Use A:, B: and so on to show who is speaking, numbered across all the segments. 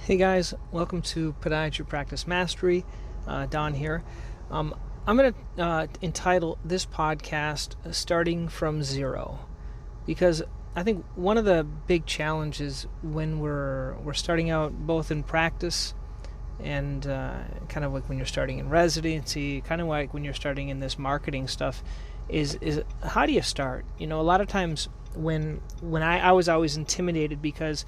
A: Hey guys, welcome to Podiatry Practice Mastery. Don here. I'm going to entitle this podcast Starting from Zero, because I think one of the big challenges when we're starting out both in practice and kind of like when you're starting in residency, kind of like when you're starting in this marketing stuff, is how do you start? You know, a lot of times when I was always intimidated because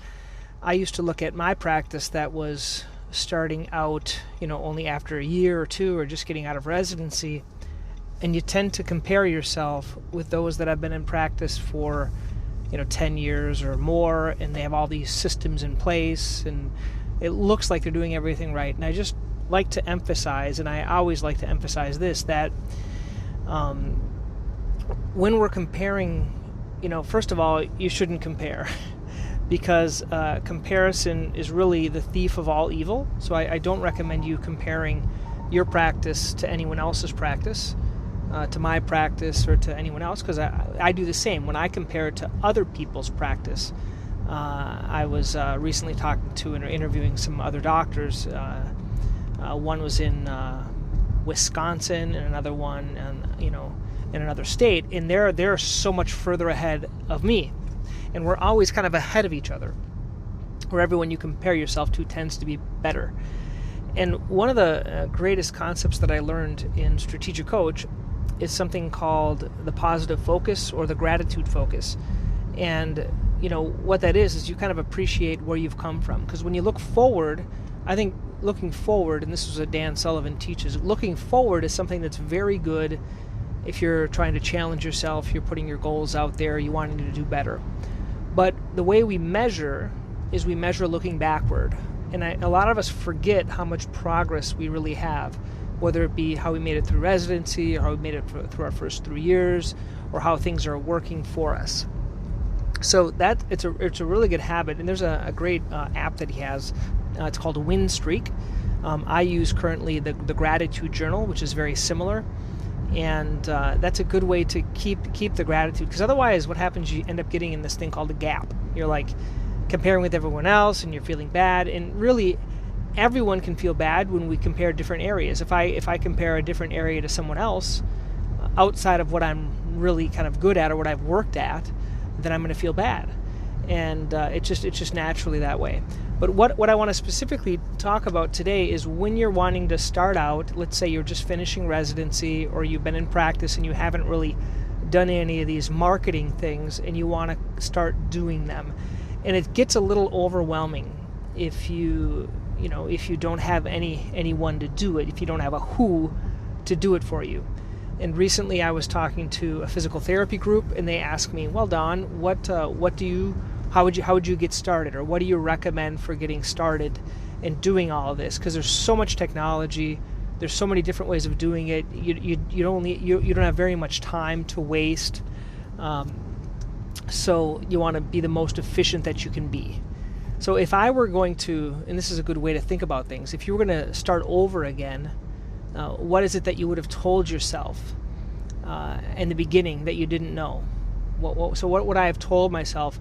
A: I used to look at my practice that was starting out, only after a year or two or just getting out of residency, and you tend to compare yourself with those that have been in practice for, 10 years or more, and they have all these systems in place, and it looks like they're doing everything right. And I just like to emphasize, and I always like to emphasize this, that when we're comparing, first of all, you shouldn't compare. Because comparison is really the thief of all evil. So I don't recommend you comparing your practice to anyone else's practice, to my practice or to anyone else, because I do the same. When I compare it to other people's practice, I was recently talking to and interviewing some other doctors. One was in Wisconsin and another one in another state, and they're so much further ahead of me. And we're always kind of ahead of each other, where everyone you compare yourself to tends to be better. And one of the greatest concepts that I learned in Strategic Coach is something called the positive focus or the gratitude focus. And, what that is you kind of appreciate where you've come from. Because when you look forward, I think looking forward, and this is what Dan Sullivan teaches, looking forward is something that's very good if you're trying to challenge yourself, you're putting your goals out there, you wanting to do better. But the way we measure is we measure looking backward. And a lot of us forget how much progress we really have, whether it be how we made it through residency, or how we made it through our first 3 years, or how things are working for us. So it's a really good habit. And there's a great app that he has. It's called Win Streak. I use currently the Gratitude Journal, which is very similar. And that's a good way to keep the gratitude, because otherwise what happens, you end up getting in this thing called a gap. You're like comparing with everyone else and you're feeling bad, and really everyone can feel bad when we compare different areas. If I compare a different area to someone else outside of what I'm really kind of good at or what I've worked at, then I'm going to feel bad. And it's just naturally that way. But what I want to specifically talk about today is when you're wanting to start out, let's say you're just finishing residency or you've been in practice and you haven't really done any of these marketing things and you want to start doing them. And it gets a little overwhelming if you don't have anyone to do it, if you don't have a who to do it for you. And recently I was talking to a physical therapy group, and they asked me, well, Don, how would you get started, or what do you recommend for getting started and doing all of this? Because there's so much technology, there's so many different ways of doing it. You don't have very much time to waste, so you want to be the most efficient that you can be. So if I were going to, and this is a good way to think about things, if you were going to start over again, what is it that you would have told yourself in the beginning that you didn't know? So what would I have told myself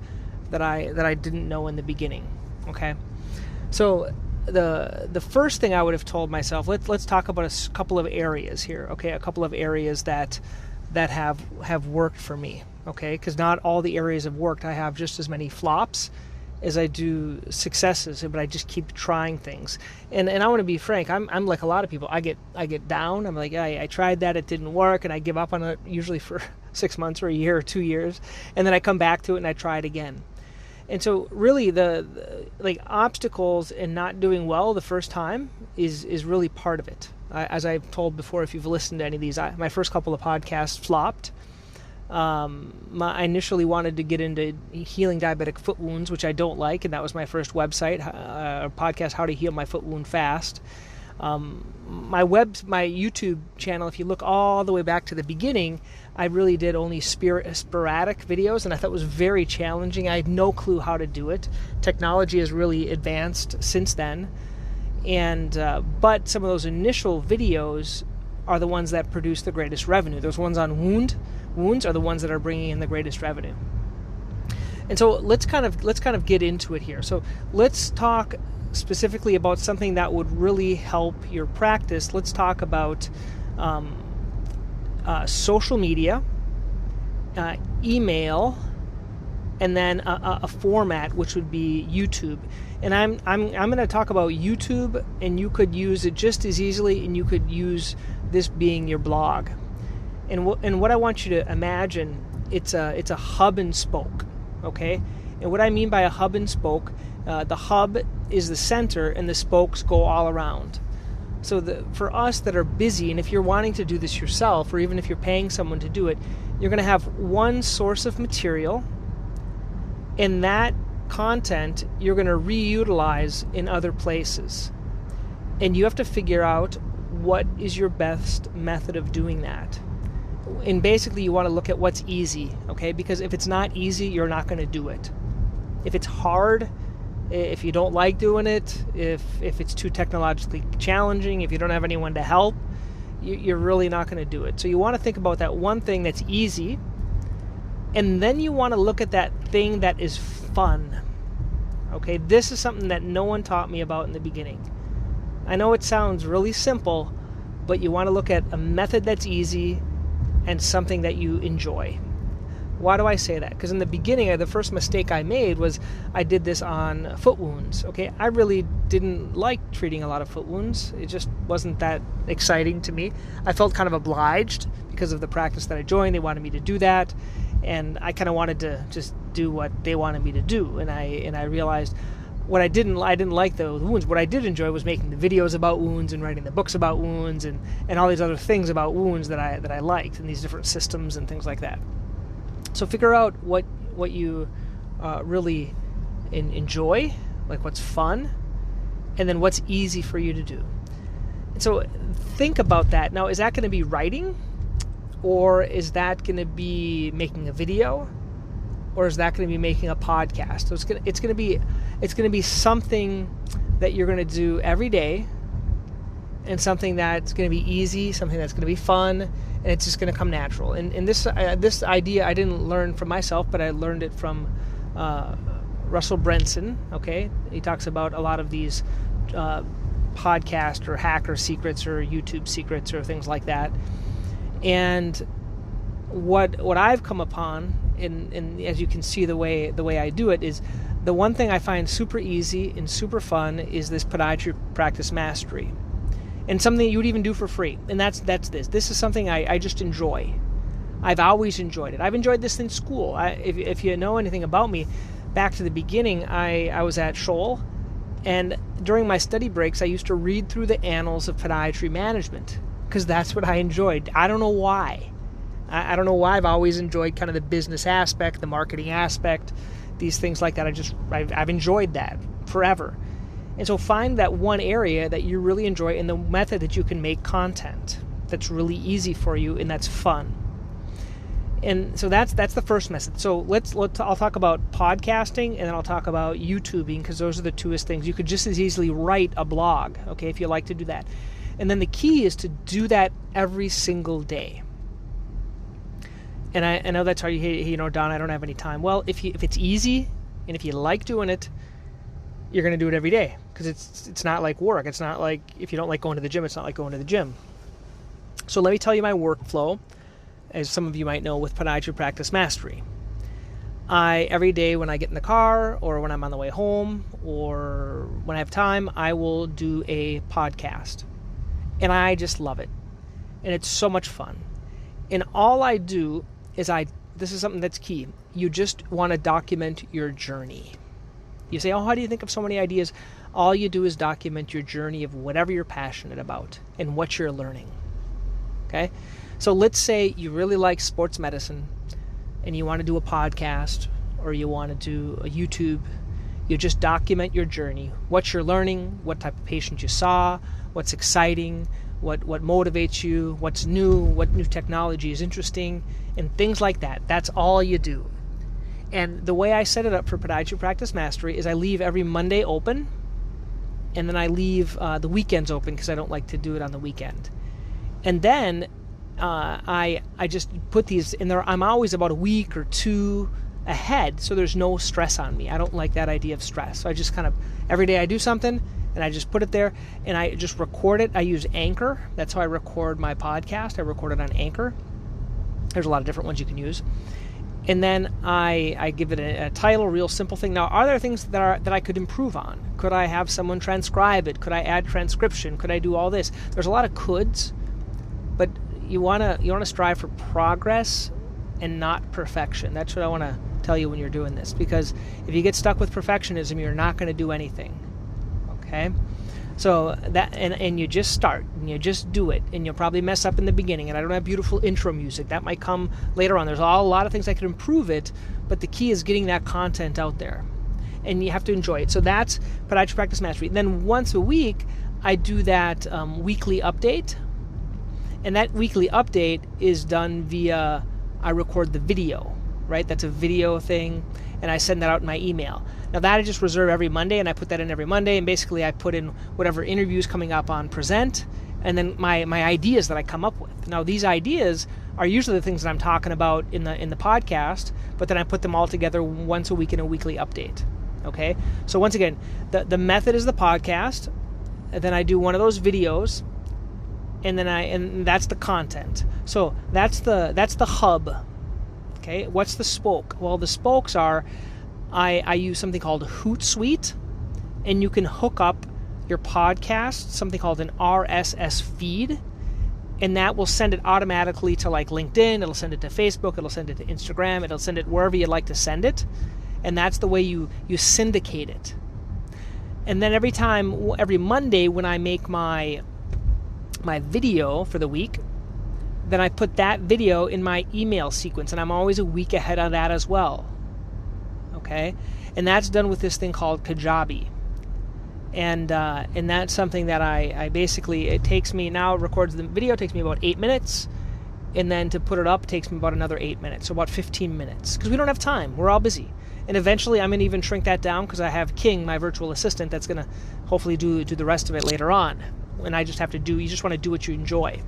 A: that I didn't know in the beginning? Okay, so the first thing I would have told myself, let's talk about a couple of areas here. Okay, a couple of areas that have worked for me. Okay, because not all the areas have worked. I have just as many flops as I do successes, but I just keep trying things. And I want to be frank, I'm like a lot of people. I get down. I'm like, I tried that, it didn't work, and I give up on it usually for 6 months or a year or 2 years, and then I come back to it and I try it again. And so really the obstacles and not doing well the first time is really part of it. As I've told before, if you've listened to any of these, my first couple of podcasts flopped. I initially wanted to get into healing diabetic foot wounds, which I don't like, and that was my first website, podcast, How to Heal My Foot Wound Fast. My YouTube channel, if you look all the way back to the beginning, I really did only sporadic videos, and I thought it was very challenging. I had no clue how to do it. Technology has really advanced since then, and but some of those initial videos are the ones that produce the greatest revenue. Those ones on wounds are the ones that are bringing in the greatest revenue. And so let's kind of get into it here. So let's talk specifically about something that would really help your practice, let's talk about social media, email, and then a format which would be YouTube. And I'm going to talk about YouTube, and you could use it just as easily, and you could use this being your blog. And what I want you to imagine, it's a hub and spoke, okay? And what I mean by a hub and spoke, the hub is the center, and the spokes go all around. So for us that are busy, and if you're wanting to do this yourself, or even if you're paying someone to do it, you're going to have one source of material, and that content you're going to reutilize in other places. And you have to figure out what is your best method of doing that. And basically you want to look at what's easy, okay? Because if it's not easy, you're not going to do it. If it's hard, if you don't like doing it, if it's too technologically challenging, if you don't have anyone to help, you're really not going to do it. So you want to think about that one thing that's easy, and then you want to look at that thing that is fun. Okay, this is something that no one taught me about in the beginning. I know it sounds really simple, but you want to look at a method that's easy and something that you enjoy. Why do I say that? Because in the beginning, the first mistake I made was I did this on foot wounds. Okay, I really didn't like treating a lot of foot wounds. It just wasn't that exciting to me. I felt kind of obliged because of the practice that I joined. They wanted me to do that, and I kind of wanted to just do what they wanted me to do. And I realized I didn't like the wounds. What I did enjoy was making the videos about wounds and writing the books about wounds and all these other things about wounds that I liked, and these different systems and things like that. So figure out what you really enjoy, like what's fun, and then what's easy for you to do. And so think about that. Now, is that going to be writing, or is that going to be making a video, or is that going to be making a podcast? So it's going to be something that you're going to do every day, and something that's going to be easy, something that's going to be fun, and it's just going to come natural. And this idea I didn't learn from myself, but I learned it from Russell Brunson. Okay, he talks about a lot of these podcast or hacker secrets or YouTube secrets or things like that. And what I've come upon, and as you can see the way I do it, is the one thing I find super easy and super fun is this Podiatry Practice Mastery. And something you would even do for free. And that's this. This is something I just enjoy. I've always enjoyed it. I've enjoyed this in school. If you know anything about me, back to the beginning, I was at Scholl, and during my study breaks, I used to read through the annals of podiatry management, because that's what I enjoyed. I don't know why. I don't know why. I've always enjoyed kind of the business aspect, the marketing aspect, these things like that. I've enjoyed that forever. And so find that one area that you really enjoy and the method that you can make content that's really easy for you and that's fun. And so that's the first method. So I'll talk about podcasting, and then I'll talk about YouTubing, because those are the twoest things. You could just as easily write a blog, okay, if you like to do that. And then the key is to do that every single day. And I know that's how Don, I don't have any time. Well, if it's easy and if you like doing it, you're going to do it every day, because it's not like work. It's not like, if you don't like going to the gym, it's not like going to the gym. So let me tell you my workflow, as some of you might know, with Podiatry Practice Mastery. Every day when I get in the car, or when I'm on the way home, or when I have time, I will do a podcast. And I just love it. And it's so much fun. And all I do is this is something that's key. You just want to document your journey. You say, how do you think of so many ideas? All you do is document your journey of whatever you're passionate about and what you're learning. Okay? So let's say you really like sports medicine and you want to do a podcast, or you want to do a YouTube. You just document your journey, what you're learning, what type of patient you saw, what's exciting, what motivates you, what's new, what new technology is interesting, and things like that. That's all you do. And the way I set it up for Podiatry Practice Mastery is I leave every Monday open, and then I leave the weekends open, because I don't like to do it on the weekend. And then I just put these in there. I'm always about a week or two ahead so there's no stress on me. I don't like that idea of stress. So I just kind of, every day I do something and I just put it there and I just record it. I use Anchor. That's how I record my podcast. I record it on Anchor. There's a lot of different ones you can use. And then I give it a title, real simple thing. Now, are there things that I could improve on? Could I have someone transcribe it? Could I add transcription? Could I do all this? There's a lot of coulds, but you wanna strive for progress and not perfection. That's what I want to tell you when you're doing this, because if you get stuck with perfectionism, you're not going to do anything. Okay? So that and you just start and you just do it, and you'll probably mess up in the beginning. And I don't have beautiful intro music. That might come later on. There's a lot of things that could improve it, but the key is getting that content out there, and you have to enjoy it. So that's Podiatry Practice Mastery. Then once a week, I do that weekly update, and that weekly update is done via, I record the video, right? That's a video thing, and I send that out in my email. Now that I just reserve every Monday, and I put that in every Monday, and basically I put in whatever interviews coming up on Present, and then my ideas that I come up with. Now these ideas are usually the things that I'm talking about in the podcast, but then I put them all together once a week in a weekly update. Okay? So once again, the method is the podcast, and then I do one of those videos, and that's the content. So that's the hub. Okay, what's the spoke? Well, the spokes are, I use something called Hootsuite, and you can hook up your podcast, something called an RSS feed, and that will send it automatically to like LinkedIn, it'll send it to Facebook, it'll send it to Instagram, it'll send it wherever you'd like to send it, and that's the way you syndicate it. And then every Monday when I make my video for the week, then I put that video in my email sequence, and I'm always a week ahead on that as well. Okay? And that's done with this thing called Kajabi. And that's something that I basically, it records the video, takes me about 8 minutes, and then to put it up takes me about another 8 minutes, so about 15 minutes, because we don't have time. We're all busy. And eventually I'm going to even shrink that down, because I have King, my virtual assistant, that's going to hopefully do the rest of it later on. And I just have to you just want to do what you enjoy.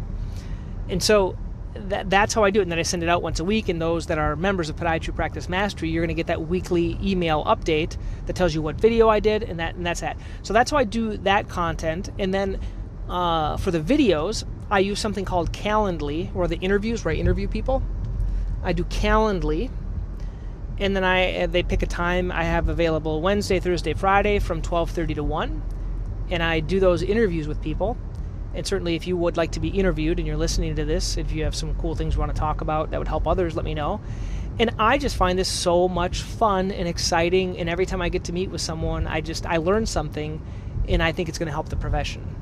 A: And so that's how I do it. And then I send it out once a week. And those that are members of Podiatry Practice Mastery, you're going to get that weekly email update that tells you what video I did, and that's that. So that's how I do that content. And then for the videos, I use something called Calendly, or the interviews where I interview people. I do Calendly. And then they pick a time I have available Wednesday, Thursday, Friday from 12:30 to 1. And I do those interviews with people. And certainly if you would like to be interviewed and you're listening to this, if you have some cool things you want to talk about that would help others, let me know. And I just find this so much fun and exciting. And every time I get to meet with someone, I learn something, and I think it's going to help the profession.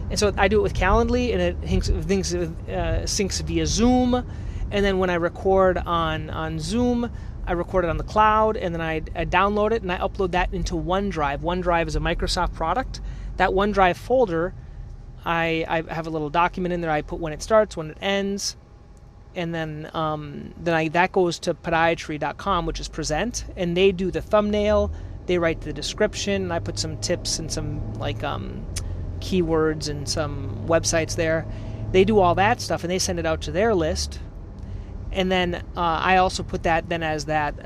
A: And so I do it with Calendly, and it syncs via Zoom. And then when I record on Zoom, I record it on the cloud, and then I download it, and I upload that into OneDrive. OneDrive is a Microsoft product. That OneDrive folder, I have a little document in there. I put when it starts, when it ends, and then that goes to podiatry.com, which is Present, and they do the thumbnail, they write the description, and I put some tips and some keywords and some websites there. They do all that stuff, and they send it out to their list. And then I also put that then as that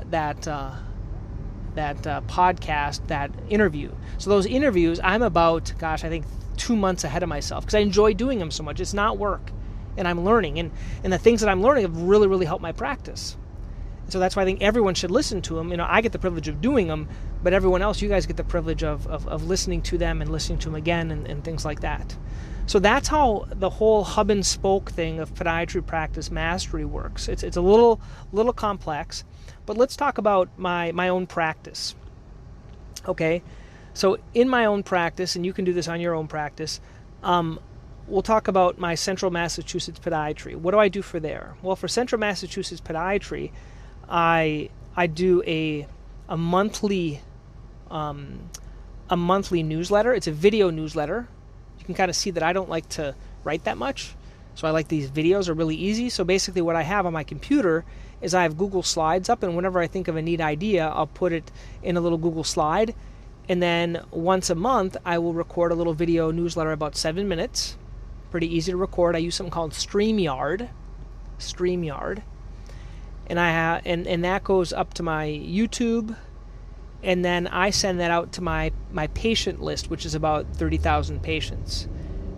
A: podcast, that interview. So those interviews, I'm about, I think 2 months ahead of myself, because I enjoy doing them so much. It's not work, and I'm learning, and the things that I'm learning have really, really helped my practice. So that's why I think everyone should listen to them. I get the privilege of doing them, but everyone else, you guys get the privilege of listening to them and listening to them again and things like that. So that's how the whole hub and spoke thing of Podiatry Practice Mastery works. It's a little complex, but let's talk about my own practice. Okay, so in my own practice, and you can do this on your own practice, we'll talk about my Central Massachusetts Podiatry. What do I do for there? Well, for Central Massachusetts Podiatry, I do a monthly newsletter. It's a video newsletter. You can kind of see that I don't like to write that much, so I like these videos are really easy. So basically what I have on my computer is I have Google Slides up, and whenever I think of a neat idea, I'll put it in a little Google Slide, and then once a month I will record a little video newsletter about 7 minutes. Pretty easy to record. I use something called StreamYard. and and that goes up to my YouTube, and then I send that out to my patient list, which is about 30,000 patients,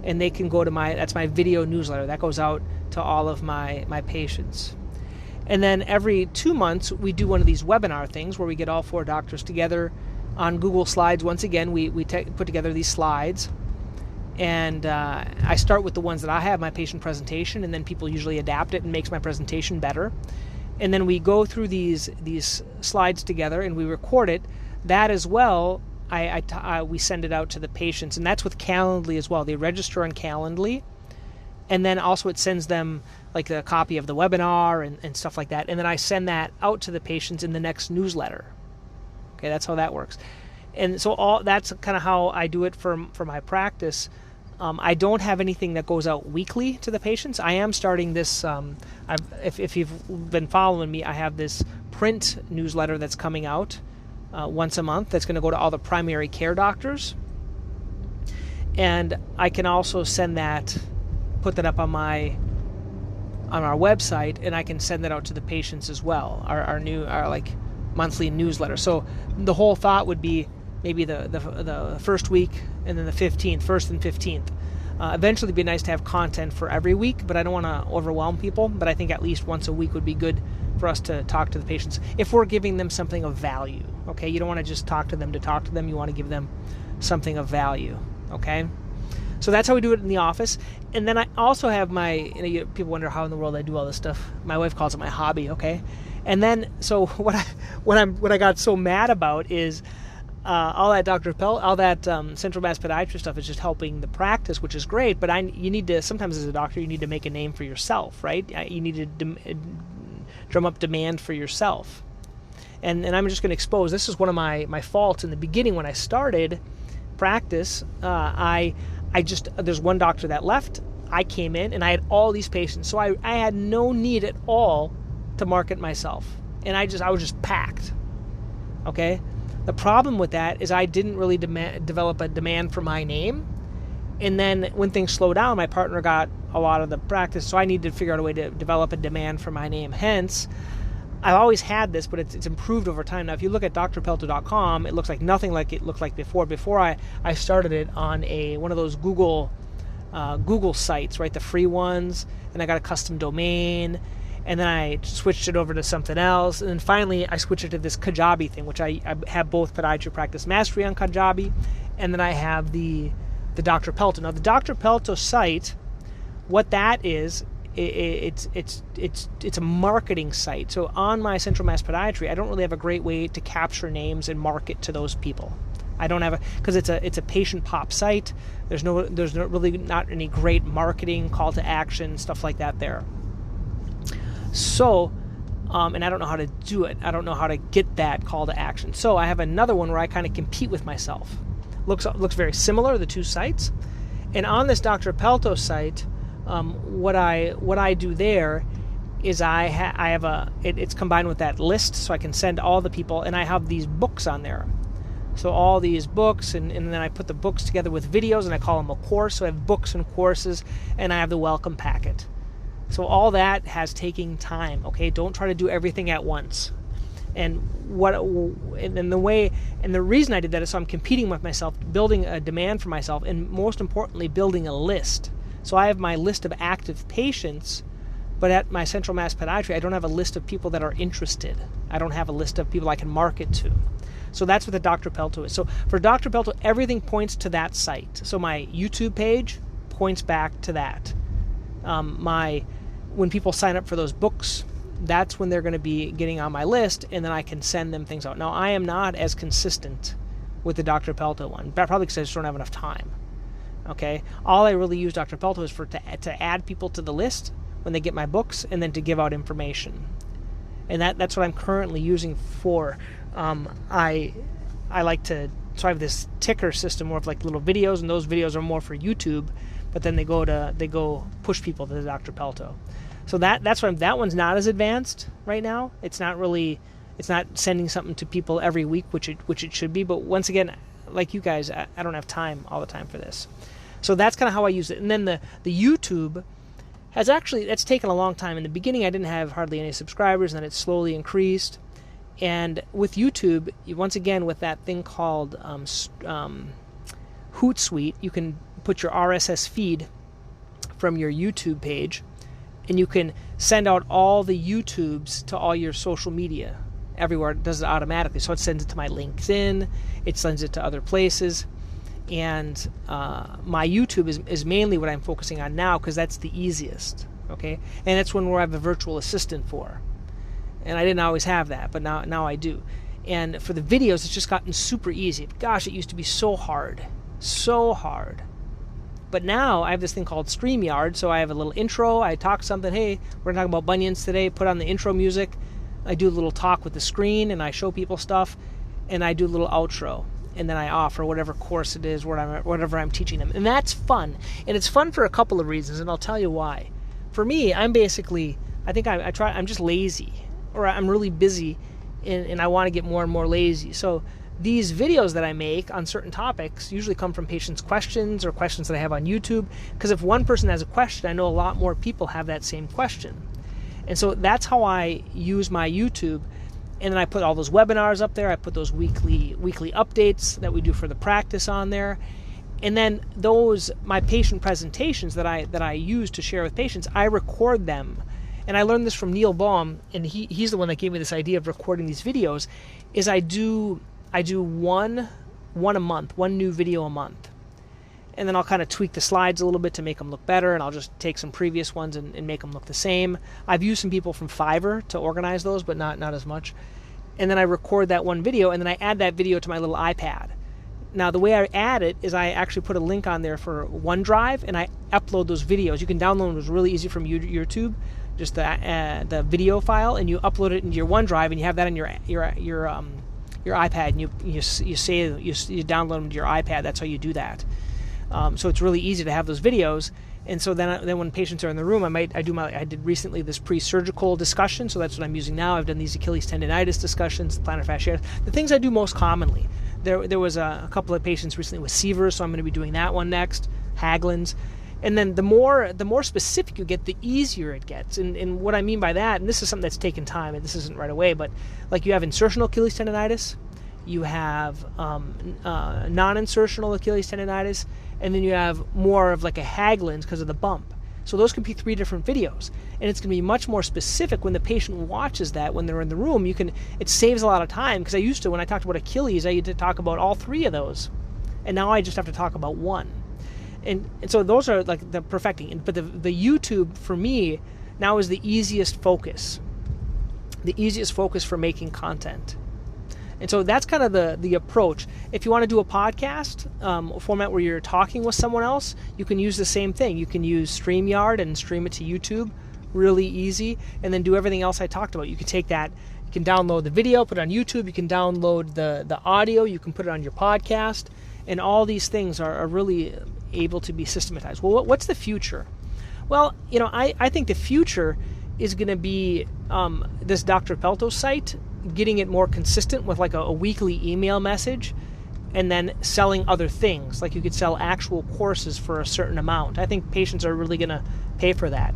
A: and they can go to that's my video newsletter that goes out to all of my patients. And then every 2 months we do one of these webinar things where we get all 4 doctors together on Google Slides. Once again, we put together these slides, and I start with the ones that I have, my patient presentation, and then people usually adapt it and makes my presentation better. And then we go through these slides together and we record it. That as well, we send it out to the patients, and that's with Calendly as well. They register on Calendly, and then also it sends them like a copy of the webinar and stuff like that. And then I send that out to the patients in the next newsletter. Okay, that's how that works. And so that's kind of how I do it for my practice. I don't have anything that goes out weekly to the patients. I am starting this. If you've been following me, I have this print newsletter that's coming out once a month. That's going to go to all the primary care doctors, and I can also put that up on our website, and I can send that out to the patients as well. Our like monthly newsletter. So the whole thought would be maybe the first week and then the 15th, 1st and 15th. Eventually it'd be nice to have content for every week, but I don't want to overwhelm people. But I think at least once a week would be good for us to talk to the patients if we're giving them something of value. Okay, you don't want to just talk to them to talk to them. You want to give them something of value. Okay, so that's how we do it in the office. And then I also have people wonder how in the world I do all this stuff. My wife calls it my hobby. Okay, and then so what I got so mad about is all that all that central mass podiatry stuff is just helping the practice, which is great. But you need to, sometimes as a doctor, you need to make a name for yourself, right? You need to drum up demand for yourself. And I'm just going to expose, this is one of my faults in the beginning when I started practice. There's one doctor that left. I came in and I had all these patients, so I had no need at all to market myself, and I was just packed. Okay. The problem with that is I didn't really develop a demand for my name. And then when things slowed down, my partner got a lot of the practice, so I needed to figure out a way to develop a demand for my name. Hence, I've always had this, but it's improved over time. Now, if you look at drpelto.com, it looks like nothing like it looked like before. Before I started it on one of those Google sites, right, the free ones, and I got a custom domain. And then I switched it over to something else. And then finally, I switched it to this Kajabi thing, which I have both Podiatry Practice Mastery on Kajabi, and then I have the Dr. Pelto. Now, the Dr. Pelto site, what that is, it's a marketing site. So on my Central Mass Podiatry, I don't really have a great way to capture names and market to those people. I don't have because it's a patient pop site. There's really not any great marketing, call to action, stuff like that there. So, and I don't know how to do it. I don't know how to get that call to action. So I have another one where I kind of compete with myself. Looks very similar, the two sites. And on this Dr. Pelto site, what I do there is it's combined with that list, so I can send all the people, and I have these books on there. So all these books, and then I put the books together with videos, and I call them a course. So I have books and courses, and I have the welcome packet. So all that has taken time. Okay, don't try to do everything at once. And the reason I did that is so I'm competing with myself, building a demand for myself, and most importantly, building a list. So I have my list of active patients, but at my Central Mass Podiatry, I don't have a list of people that are interested. I don't have a list of people I can market to. So that's what the Dr. Pelto is. So for Dr. Pelto, everything points to that site. So my YouTube page points back to that. When people sign up for those books, that's when they're going to be getting on my list, and then I can send them things out. Now, I am not as consistent with the Dr. Pelto one, probably because I just don't have enough time. Okay, all I really use Dr. Pelto is to add people to the list when they get my books, and then to give out information. And that's what I'm currently using for. I like to. So I have this ticker system more of like little videos, and those videos are more for YouTube. But then they go push people to the Dr. Pelto. So that's why that one's not as advanced right now. It's not sending something to people every week, which it should be. But once again, like you guys, I don't have time all the time for this. So that's kind of how I use it. And then the YouTube that's taken a long time. In the beginning, I didn't have hardly any subscribers, and then it slowly increased. And with YouTube, once again, with that thing called Hootsuite, you can put your RSS feed from your YouTube page, and you can send out all the YouTubes to all your social media. Everywhere it does it automatically. So it sends it to my LinkedIn, it sends it to other places. And my YouTube is mainly what I'm focusing on now, because that's the easiest. Okay, and that's one where I have a virtual assistant for. And I didn't always have that, but now I do. And for the videos, it's just gotten super easy. Gosh, it used to be so hard. So hard. But now I have this thing called StreamYard, so I have a little intro, I talk something, hey, we're going to talk about bunions today, put on the intro music, I do a little talk with the screen, and I show people stuff, and I do a little outro, and then I offer whatever course it is, whatever I'm teaching them. And that's fun. And it's fun for a couple of reasons, and I'll tell you why. For me, I'm basically, I'm just lazy, or I'm really busy, and I want to get more and more lazy. So these videos that I make on certain topics usually come from patients' questions or questions that I have on YouTube, because if one person has a question, I know a lot more people have that same question. And so that's how I use my YouTube. And then I put all those webinars up there. I put those weekly updates that we do for the practice on there. And then my patient presentations that I use to share with patients, I record them. And I learned this from Neil Baum, and he's the one that gave me this idea of recording these videos, is I do one a month, one new video a month. And then I'll kind of tweak the slides a little bit to make them look better, and I'll just take some previous ones and make them look the same. I've used some people from Fiverr to organize those, but not as much. And then I record that one video, and then I add that video to my little iPad. Now, the way I add it is I actually put a link on there for OneDrive, and I upload those videos. You can download them. It's really easy from YouTube, just the video file, and you upload it into your OneDrive, and you have that on your iPad, and you download them to your iPad. That's how you do that. So it's really easy to have those videos. And so then when patients are in the room, I did recently this pre-surgical discussion, so that's what I'm using now. I've done these Achilles tendonitis discussions, plantar fasciitis, the things I do most commonly. There was a couple of patients recently with Severs, so I'm going to be doing that one next, Haglund's. And then the more specific you get, the easier it gets. And what I mean by that, and this is something that's taken time, and this isn't right away, but like you have insertional Achilles tendonitis, you have non-insertional Achilles tendonitis, and then you have more of like a Haglund's because of the bump. So those could be 3 different videos, and it's going to be much more specific when the patient watches that when they're in the room. It saves a lot of time, because I used to, when I talked about Achilles, I used to talk about all 3 of those, and now I just have to talk about one. And so those are like the perfecting. But the YouTube for me now is the easiest focus for making content. And so that's kind of the approach. If you want to do a podcast, a format where you're talking with someone else, you can use the same thing. You can use StreamYard and stream it to YouTube, really easy, and then do everything else I talked about. You can take that, you can download the video, put it on YouTube, you can download the audio, you can put it on your podcast, and all these things are really able to be systematized. Well, what's the future? Well, I think the future is going to be this Dr. Pelto site, getting it more consistent with like a weekly email message, and then selling other things. Like you could sell actual courses for a certain amount. I think patients are really going to pay for that.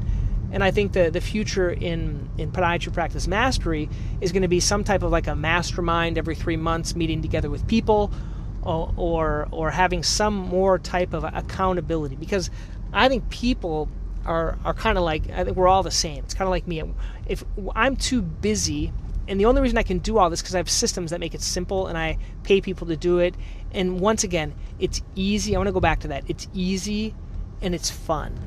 A: And I think the future in podiatry practice mastery is going to be some type of like a mastermind every 3 months, meeting together with people, or having some more type of accountability. Because I think people are kind of like, I think we're all the same. It's kind of like me. If I'm too busy, and the only reason I can do all this is because I have systems that make it simple, and I pay people to do it. And once again, it's easy. I want to go back to that. It's easy and it's fun.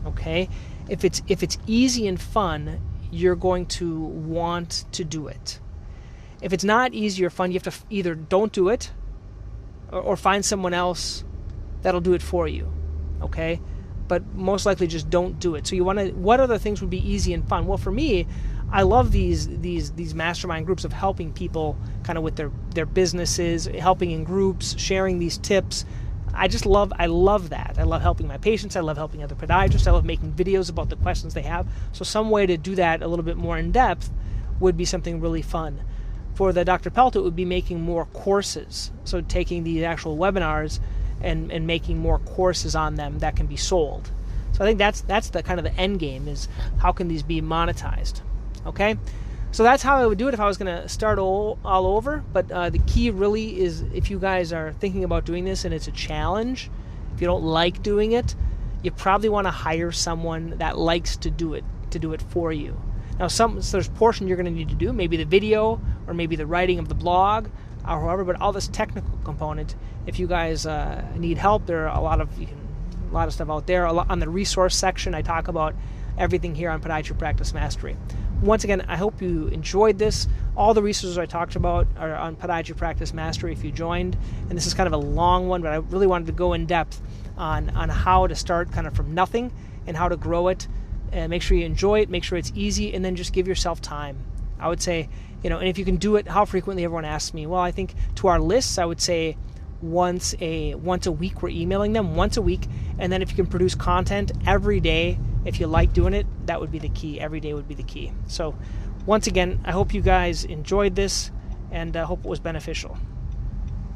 A: Okay? If it's easy and fun, you're going to want to do it. If it's not easy or fun, you have to either don't do it or find someone else that'll do it for you. Okay? But most likely just don't do it. So what other things would be easy and fun? Well, for me, I love these mastermind groups of helping people kind of with their businesses, helping in groups, sharing these tips. I love that. I love helping my patients. I love helping other podiatrists. I love making videos about the questions they have. So some way to do that a little bit more in depth would be something really fun. For the Dr. Pelto, it would be making more courses. So taking the actual webinars and making more courses on them that can be sold. So I think that's the kind of the end game, is how can these be monetized. Okay, so that's how I would do it if I was going to start all over. But the key really is, if you guys are thinking about doing this and it's a challenge, if you don't like doing it, you probably want to hire someone that likes to do it for you. Now, so there's a portion you're going to need to do, maybe the video or maybe the writing of the blog or however, but all this technical component, if you guys need help, there are a lot of stuff out there. On the resource section, I talk about everything here on Podiatry Practice Mastery. Once again, I hope you enjoyed this. All the resources I talked about are on Podiatry Practice Mastery if you joined. And this is kind of a long one, but I really wanted to go in depth on how to start kind of from nothing and how to grow it. And make sure you enjoy it, make sure it's easy, and then just give yourself time. I would say, and if you can do it, how frequently everyone asks me. Well, I think to our lists, I would say once a week we're emailing them, once a week. And then if you can produce content every day, if you like doing it, that would be the key. Every day would be the key. So once again, I hope you guys enjoyed this, and I hope it was beneficial.